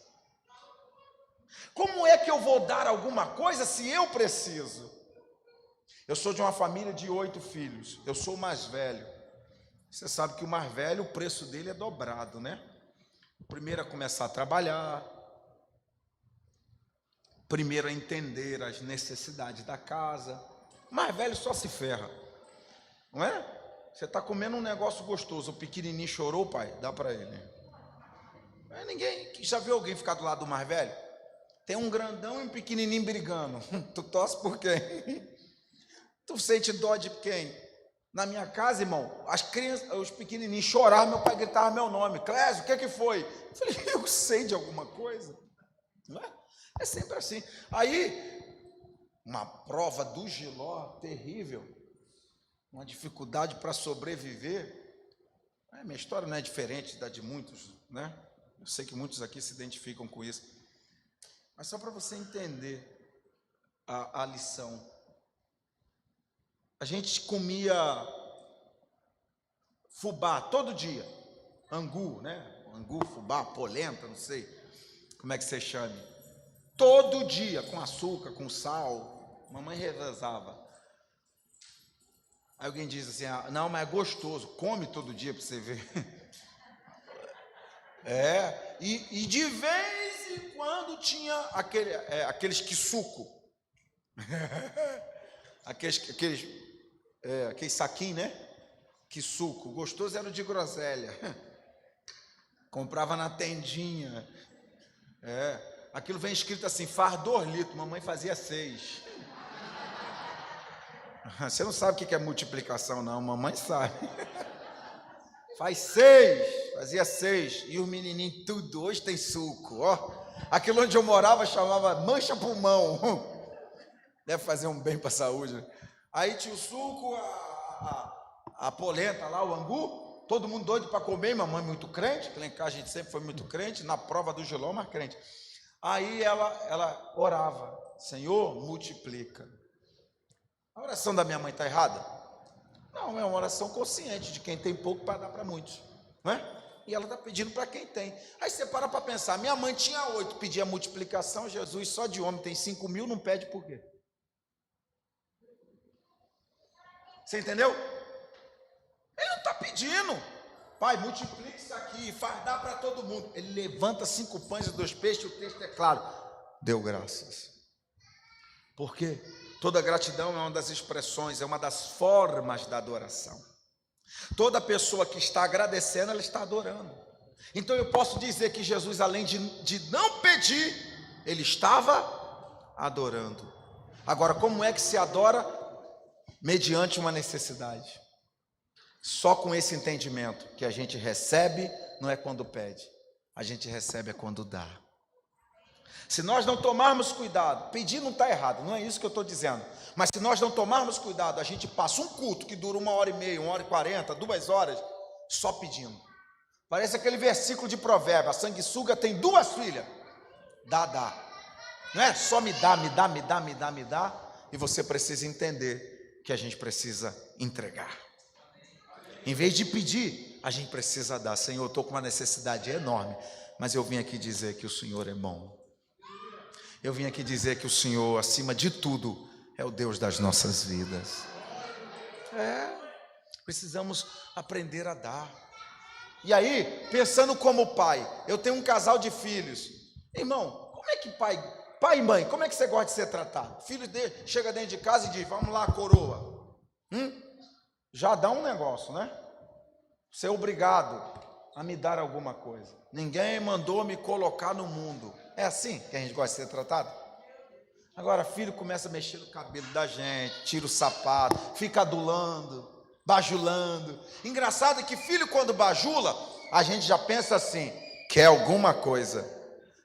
Speaker 1: Como é que eu vou dar alguma coisa se eu preciso? Eu sou de uma família de 8 filhos, eu sou o mais velho. Você sabe que o mais velho, o preço dele é dobrado, né? O primeiro a começar a trabalhar, primeiro a entender as necessidades da casa. O mais velho só se ferra, não é? Você está comendo um negócio gostoso, o pequenininho chorou, pai, dá para ele. Ninguém, já viu alguém ficar do lado do mais velho? Tem um grandão e um pequenininho brigando. Tu torce por quem? Tu sente dó de quem? Na minha casa, irmão, as crianças, os pequenininhos choravam, meu pai gritava meu nome. Clésio, o que foi? Eu falei, eu sei de alguma coisa. Não é? É sempre assim. Aí, uma prova do Giló terrível, uma dificuldade para sobreviver. Minha história não é diferente da de muitos, né? Eu sei que muitos aqui se identificam com isso. Mas só para você entender a lição. A gente comia fubá todo dia, angu, né? Angu, fubá, polenta, não sei como é que você chame. Todo dia, com açúcar, com sal. Mamãe revezava. Aí alguém diz assim, não, mas é gostoso, come todo dia para você ver. E de vez em quando tinha aqueles quisuco. Aquele saquinho, né? Que suco, gostoso era o de groselha. Comprava na tendinha. Aquilo vem escrito assim, faz 2 litros, mamãe fazia 6. Você não sabe o que é multiplicação, não, mamãe sabe. Faz 6, fazia 6. E os menininhos tudo, hoje tem suco, ó. Aquilo onde eu morava chamava mancha pulmão. Deve fazer um bem para a saúde. Aí tinha o suco, a polenta lá, o angu, todo mundo doido para comer, mamãe muito crente, que lá em casa a gente sempre foi muito crente, na prova do Giló, mais crente. Aí ela orava, Senhor, multiplica. A oração da minha mãe está errada? Não, é uma oração consciente de quem tem pouco para dar para muitos, não é? E ela está pedindo para quem tem. Aí você para pensar, minha mãe tinha 8, pedia multiplicação, Jesus só de homem tem 5.000, não pede por quê? Você entendeu? Ele não está pedindo, pai, multiplica isso aqui, faz dar para todo mundo. Ele levanta 5 pães e 2 peixes, o texto é claro, deu graças. Por quê? Toda gratidão é uma das expressões, é uma das formas da adoração. Toda pessoa que está agradecendo, ela está adorando. Então eu posso dizer que Jesus, além de não pedir, ele estava adorando. Agora, como é que se adora? Mediante uma necessidade. Só com esse entendimento que a gente recebe não é quando pede, a gente recebe é quando dá. Se nós não tomarmos cuidado, pedir não está errado, não é isso que eu estou dizendo, mas se nós não tomarmos cuidado, a gente passa um culto que dura 1h30, 1h40, 2 horas, só pedindo. Parece aquele versículo de Provérbios: a sanguessuga tem 2 filhas, dá. Não é só me dá, e você precisa entender que a gente precisa entregar. Em vez de pedir, a gente precisa dar. Senhor, eu estou com uma necessidade enorme, mas eu vim aqui dizer que o Senhor é bom. Eu vim aqui dizer que o Senhor, acima de tudo, é o Deus das nossas vidas. Precisamos aprender a dar. E aí, pensando como pai, eu tenho um casal de filhos. Irmão, como é que pai e mãe, como é que você gosta de ser tratado? Filho dele chega dentro de casa e diz: vamos lá, coroa. Já dá um negócio, né? Ser obrigado a me dar alguma coisa. Ninguém mandou me colocar no mundo. É assim que a gente gosta de ser tratado? Agora, filho começa a mexer no cabelo da gente, tira o sapato, fica adulando, bajulando. Engraçado é que filho, quando bajula, a gente já pensa assim: quer alguma coisa.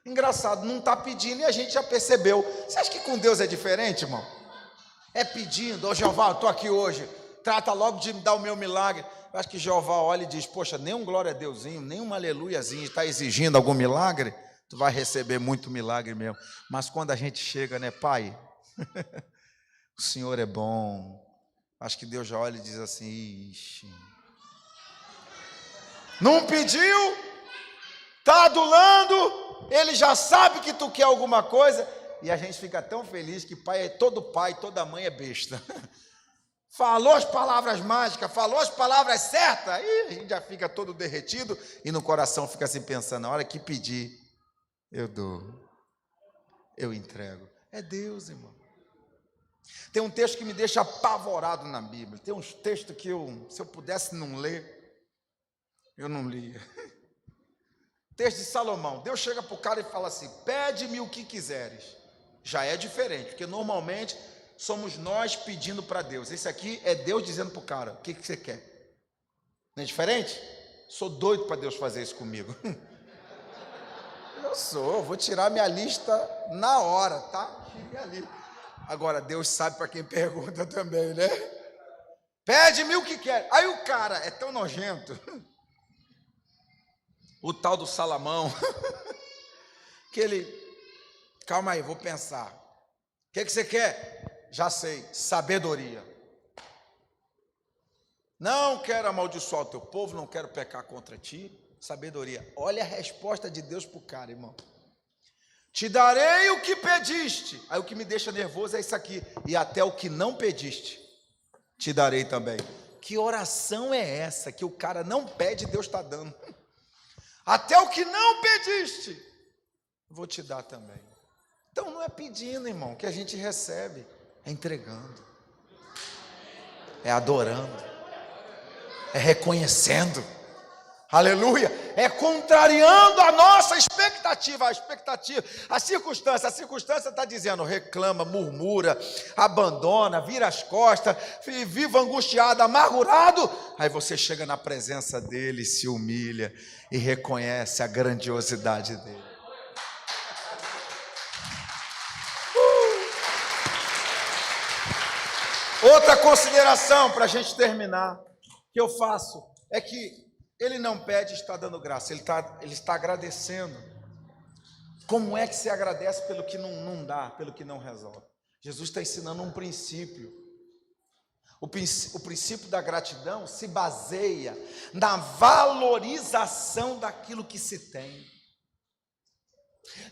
Speaker 1: Engraçado, não está pedindo e a gente já percebeu. Você acha que com Deus é diferente, irmão? É pedindo: ô Jeová, eu estou aqui hoje, trata logo de me dar o meu milagre. Eu acho que Jeová olha e diz: poxa, nem um glória a Deusinho, nem um aleluiazinho está exigindo algum milagre. Tu vai receber muito milagre mesmo. Mas quando a gente chega, né, pai? O Senhor é bom. Acho que Deus já olha e diz assim: ixi, não pediu, está adulando, ele já sabe que tu quer alguma coisa. E a gente fica tão feliz que pai, toda mãe é besta. Falou as palavras mágicas, falou as palavras certas, e a gente já fica todo derretido e no coração fica assim pensando: na hora que pedir, eu dou, eu entrego. É Deus, irmão. Tem um texto que me deixa apavorado na Bíblia. Tem uns textos que se eu pudesse não ler, eu não lia. Texto de Salomão. Deus chega para o cara e fala assim: pede-me o que quiseres. Já é diferente, porque normalmente somos nós pedindo para Deus. Esse aqui é Deus dizendo para o cara: o que você quer? Não é diferente? Sou doido para Deus fazer isso comigo. Vou tirar minha lista na hora, tá? Agora, Deus sabe para quem pergunta também, né? Pede-me o que quer. Aí o cara é tão nojento, o tal do Salomão, que ele: calma aí, vou pensar. O que você quer? Já sei, sabedoria. Não quero amaldiçoar o teu povo, não quero pecar contra ti. Sabedoria. Olha a resposta de Deus para o cara, irmão: te darei o que pediste. Aí o que me deixa nervoso é isso aqui: e até o que não pediste, te darei também. Que oração é essa que o cara não pede, Deus está dando? Até o que não pediste, vou te dar também. Então não é pedindo, irmão, que a gente recebe, é entregando, é adorando, é reconhecendo. Aleluia, é contrariando a nossa expectativa, a circunstância está dizendo: reclama, murmura, abandona, vira as costas, viva angustiado, amargurado. Aí você chega na presença dele, se humilha e reconhece a grandiosidade dele. Outra consideração para a gente terminar, que eu faço, é que ele não pede, está dando graça, ele está agradecendo. Como é que se agradece pelo que não dá, pelo que não resolve? Jesus está ensinando um princípio. O princípio da gratidão se baseia na valorização daquilo que se tem,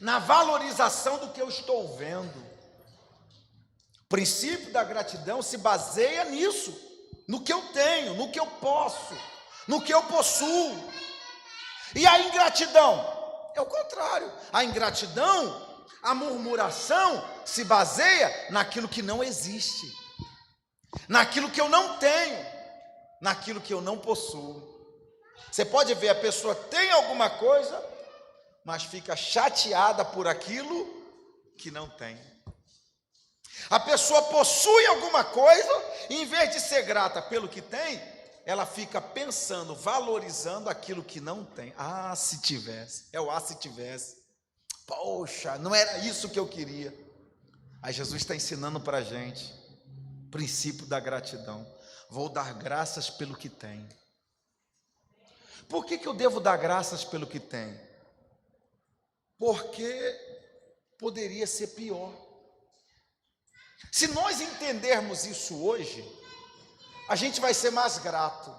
Speaker 1: na valorização do que eu estou vendo. O princípio da gratidão se baseia nisso, no que eu tenho, no que eu posso, no que eu possuo. E a ingratidão é o contrário. A ingratidão, a murmuração se baseia naquilo que não existe, naquilo que eu não tenho, naquilo que eu não possuo. Você pode ver, a pessoa tem alguma coisa, mas fica chateada por aquilo que não tem. A pessoa possui alguma coisa, e em vez de ser grata pelo que tem, ela fica pensando, valorizando aquilo que não tem. Ah, se tivesse. É o se tivesse. Poxa, não era isso que eu queria. Aí Jesus está ensinando para a gente o princípio da gratidão. Vou dar graças pelo que tem. Por que eu devo dar graças pelo que tem? Porque poderia ser pior. Se nós entendermos isso hoje, a gente vai ser mais grato.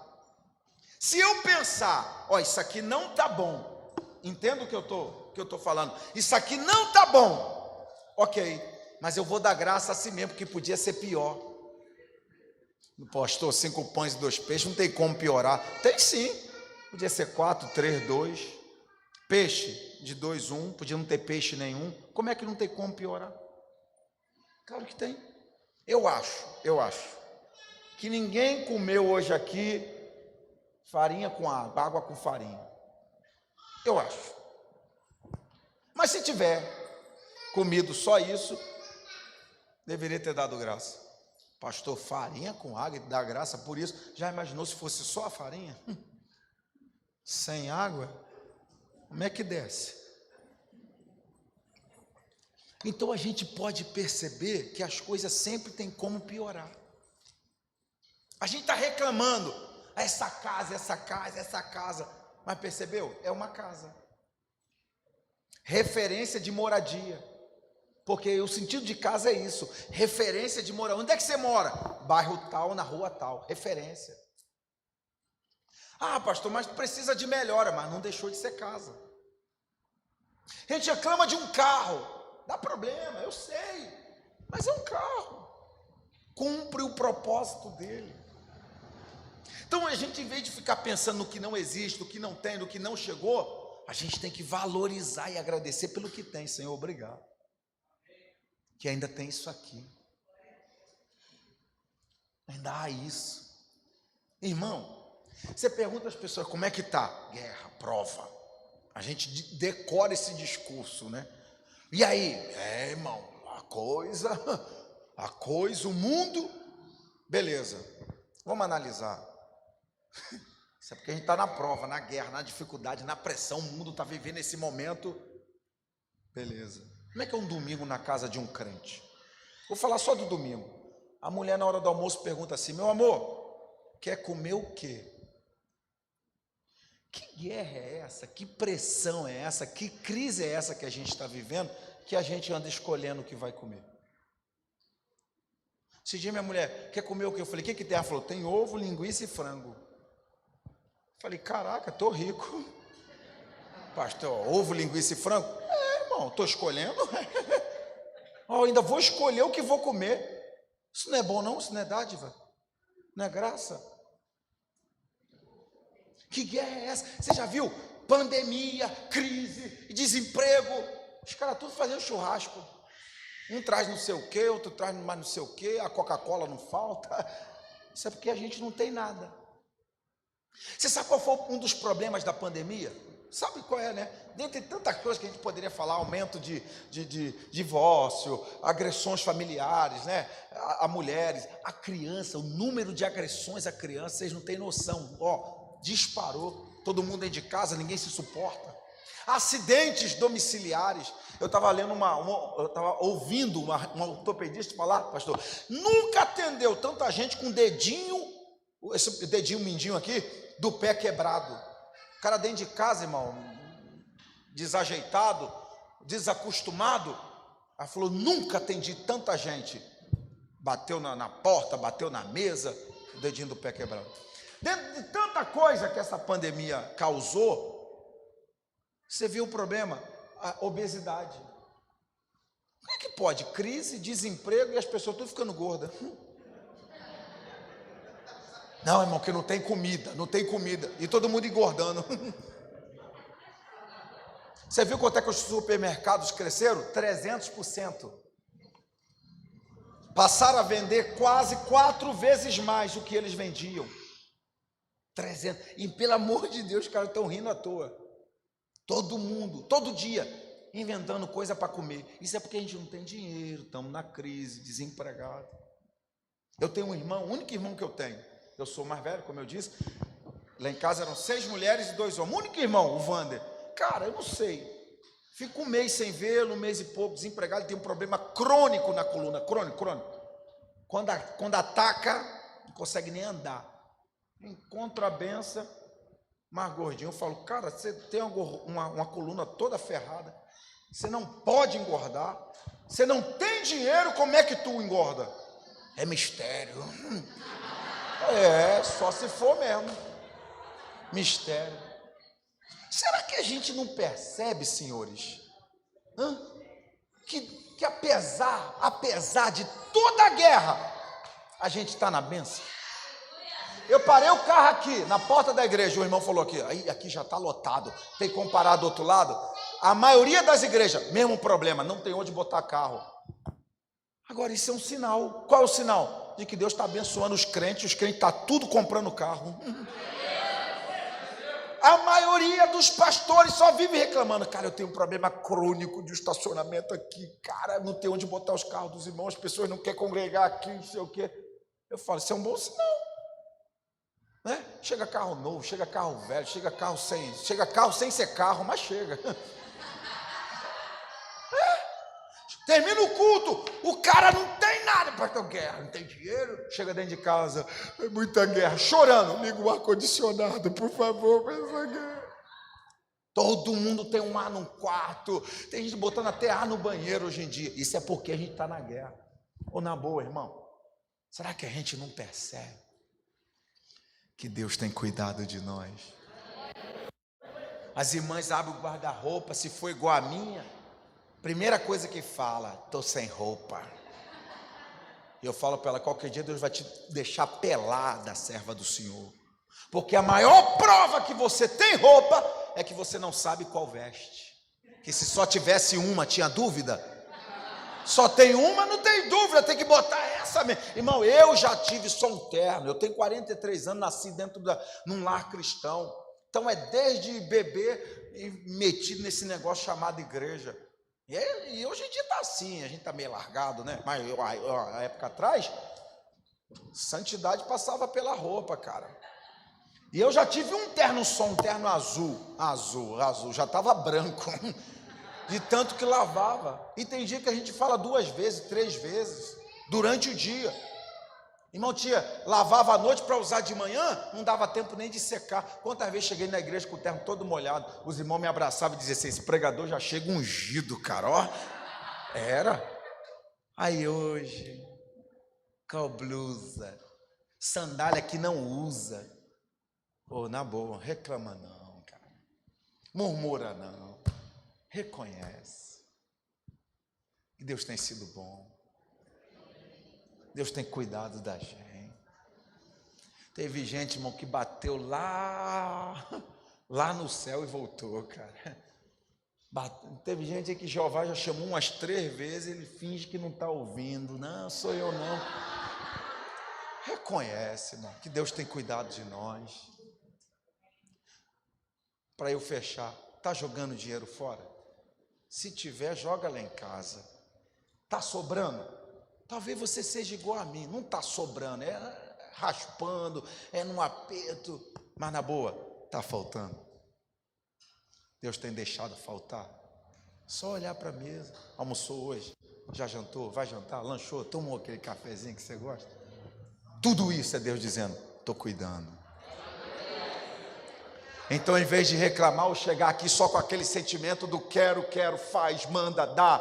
Speaker 1: Se eu pensar, ó, isso aqui não está bom, entendo o que eu tô falando, isso aqui não está bom, ok, mas eu vou dar graça a si mesmo, porque podia ser pior. Pastor, 5 pães e 2 peixes, não tem como piorar. Tem sim, podia ser 4, 3, 2, peixe de 2, 1, podia não ter peixe nenhum. Como é que não tem como piorar? Claro que tem. Eu acho que ninguém comeu hoje aqui farinha com água, água com farinha. Eu acho. Mas se tiver comido só isso, deveria ter dado graça. Pastor, farinha com água e dá graça por isso? Já imaginou se fosse só a farinha? Sem água? Como é que desce? Então a gente pode perceber que as coisas sempre têm como piorar. A gente está reclamando, essa casa, mas percebeu? É uma casa. Referência de moradia. Porque o sentido de casa é isso, referência de moradia. Onde é que você mora? Bairro tal, na rua tal, referência. Ah, pastor, mas precisa de melhora, mas não deixou de ser casa. A gente reclama de um carro, dá problema, eu sei, mas é um carro, cumpre o propósito dele. Então a gente, em vez de ficar pensando no que não existe, no que não tem, no que não chegou, a gente tem que valorizar e agradecer pelo que tem. Senhor, obrigado, que ainda tem isso aqui, ainda há isso. Irmão, você pergunta às pessoas como é que está? Guerra, prova. A gente decora esse discurso, né? E aí? Irmão, a coisa, o mundo, beleza, vamos analisar. Isso é porque a gente está na prova, na guerra, na dificuldade, na pressão, o mundo está vivendo esse momento, beleza. Como é que é um domingo na casa de um crente? Vou falar só do domingo. A mulher na hora do almoço pergunta assim, meu amor, quer comer o quê? Que guerra é essa? Que pressão é essa? Que crise é essa que a gente está vivendo, que a gente anda escolhendo o que vai comer? Esse dia minha mulher, quer comer o quê? Eu falei, o que tem? Ela falou, tem ovo, linguiça e frango. Eu falei, caraca, estou rico. Pastor, ovo, linguiça e frango? Irmão, estou escolhendo. Eu ainda vou escolher o que vou comer. Isso não é bom não? Isso não é dádiva? Não é graça? Que guerra é essa? Você já viu? Pandemia, crise, desemprego. Os caras tudo fazendo churrasco. Um traz não sei o quê, outro traz mais não sei o quê, a Coca-Cola não falta. Isso é porque a gente não tem nada. Você sabe qual foi um dos problemas da pandemia? Sabe qual é, né? Dentre tantas coisas que a gente poderia falar, aumento de divórcio, agressões familiares, né? A mulheres, a criança, o número de agressões a criança, vocês não têm noção. Disparou, todo mundo dentro de casa, ninguém se suporta. Acidentes domiciliares. Eu estava lendo eu estava ouvindo uma ortopedista falar, pastor, nunca atendeu tanta gente com dedinho, esse dedinho mindinho aqui, do pé quebrado. O cara dentro de casa, irmão, desajeitado, desacostumado. Ela falou, nunca atendi tanta gente. Bateu na porta, bateu na mesa, o dedinho do pé quebrado. Dentro de tanta coisa que essa pandemia causou, você viu o problema? A obesidade. Como é que pode? Crise, desemprego e as pessoas tudo ficando gordas. Não, irmão, que não tem comida, e todo mundo engordando. Você viu quanto é que os supermercados cresceram? 300%. Passaram a vender quase 4 vezes mais do que eles vendiam. 300. E pelo amor de Deus, os caras estão rindo à toa. Todo mundo, todo dia, inventando coisa para comer. Isso é porque a gente não tem dinheiro, estamos na crise, desempregado. Eu tenho um irmão, o único irmão que eu tenho. Eu sou mais velho, como eu disse. Lá em casa eram 6 mulheres e 2 homens. O único irmão, o Vander. Cara, eu não sei. Fico um mês sem vê-lo, um mês e pouco, desempregado, tem um problema crônico na coluna. Crônico. Quando ataca, não consegue nem andar. Encontro a benção, mais gordinho. Eu falo, cara, você tem uma coluna toda ferrada. Você não pode engordar. Você não tem dinheiro, como é que tu engorda? É mistério. Só se for mesmo. Mistério. Será que a gente não percebe, senhores, que apesar de toda a guerra, a gente está na bênção? Eu parei o carro aqui, na porta da igreja, o irmão falou aqui já está lotado, tem que comparar do outro lado. A maioria das igrejas, mesmo problema, não tem onde botar carro. Agora, isso é um sinal. Qual é o sinal? De que Deus está abençoando os crentes estão tudo comprando carro. A maioria dos pastores só vive reclamando. Cara, eu tenho um problema crônico de estacionamento aqui. Cara, não tem onde botar os carros dos irmãos, as pessoas não querem congregar aqui, não sei o quê. Eu falo, isso é um bom sinal. Né? Chega carro novo, chega carro velho, chega carro sem ser carro, mas chega. Termina o culto, o cara não tem nada, pastor, guerra, não tem dinheiro, chega dentro de casa, é muita guerra, chorando, liga o ar-condicionado, por favor, essa guerra. Todo mundo tem um ar no quarto, tem gente botando até ar no banheiro hoje em dia. Isso é porque a gente está na guerra. Ou na boa, irmão, será que a gente não percebe que Deus tem cuidado de nós? As irmãs abrem o guarda-roupa, se for igual a minha, primeira coisa que fala, estou sem roupa. E eu falo para ela, qualquer dia Deus vai te deixar pelada, serva do Senhor. Porque a maior prova que você tem roupa é que você não sabe qual veste. Que se só tivesse uma, tinha dúvida? Só tem uma, não tem dúvida, tem que botar essa mesmo. Irmão, eu já tive só um terno, eu tenho 43 anos, nasci num lar cristão. Então é desde bebê metido nesse negócio chamado igreja. E hoje em dia está assim, a gente está meio largado, né? Mas a época atrás, santidade passava pela roupa, cara. E eu já tive um terno azul, já estava branco, de tanto que lavava. E tem dia que a gente fala 2 vezes, 3 vezes, durante o dia. Irmão, lavava à noite para usar de manhã, não dava tempo nem de secar. Quantas vezes cheguei na igreja com o terno todo molhado, os irmãos me abraçavam e diziam assim, esse pregador já chega ungido, cara, ó. Era. Aí hoje, com blusa, sandália que não usa. Na boa, reclama não, cara. Murmura não. Reconhece que Deus tem sido bom. Deus tem cuidado da gente. Teve gente, irmão, que bateu lá no céu e voltou, cara. Teve gente que Jeová já chamou umas 3 vezes, ele finge que não está ouvindo. Não, sou eu não. Reconhece, irmão, que Deus tem cuidado de nós. Para eu fechar, está jogando dinheiro fora? Se tiver, joga lá em casa. Está sobrando? Talvez você seja igual a mim, não está sobrando, é raspando, é num aperto, mas na boa, está faltando. Deus tem deixado faltar. Só olhar para a mesa. Almoçou hoje? Já jantou? Vai jantar? Lanchou? Tomou aquele cafezinho que você gosta? Tudo isso é Deus dizendo, estou cuidando. Então, em vez de reclamar ou chegar aqui só com aquele sentimento do quero, faz, manda, dá,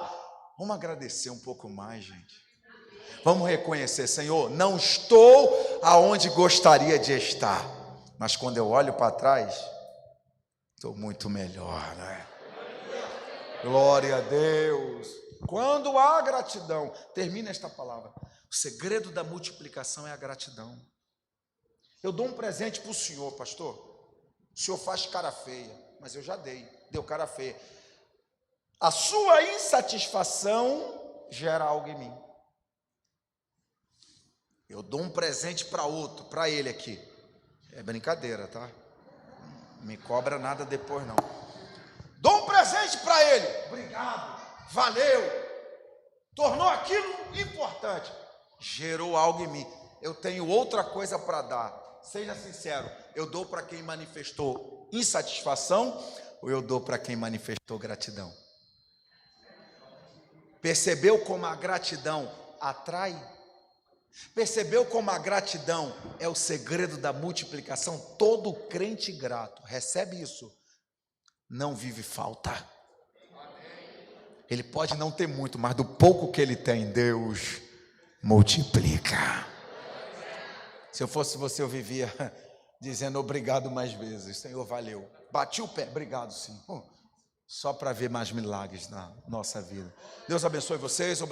Speaker 1: vamos agradecer um pouco mais, gente. Vamos reconhecer, Senhor, não estou aonde gostaria de estar, mas quando eu olho para trás, estou muito melhor, né? Glória a Deus. Quando há gratidão, termina esta palavra, o segredo da multiplicação é a gratidão. Eu dou um presente para o senhor, pastor, o senhor faz cara feia, mas eu já deu cara feia. A sua insatisfação gera algo em mim. Eu dou um presente para outro, para ele aqui. É brincadeira, tá? Não me cobra nada depois, não. Dou um presente para ele. Obrigado, valeu. Tornou aquilo importante. Gerou algo em mim. Eu tenho outra coisa para dar. Seja sincero, eu dou para quem manifestou insatisfação ou eu dou para quem manifestou gratidão? Percebeu como a gratidão atrai? Percebeu como a gratidão é o segredo da multiplicação? Todo crente grato recebe isso, não vive falta. Ele pode não ter muito, mas do pouco que ele tem, Deus multiplica. Se eu fosse você, eu vivia dizendo obrigado mais vezes. Senhor, valeu. Bati o pé, obrigado sim. Só para ver mais milagres na nossa vida. Deus abençoe vocês.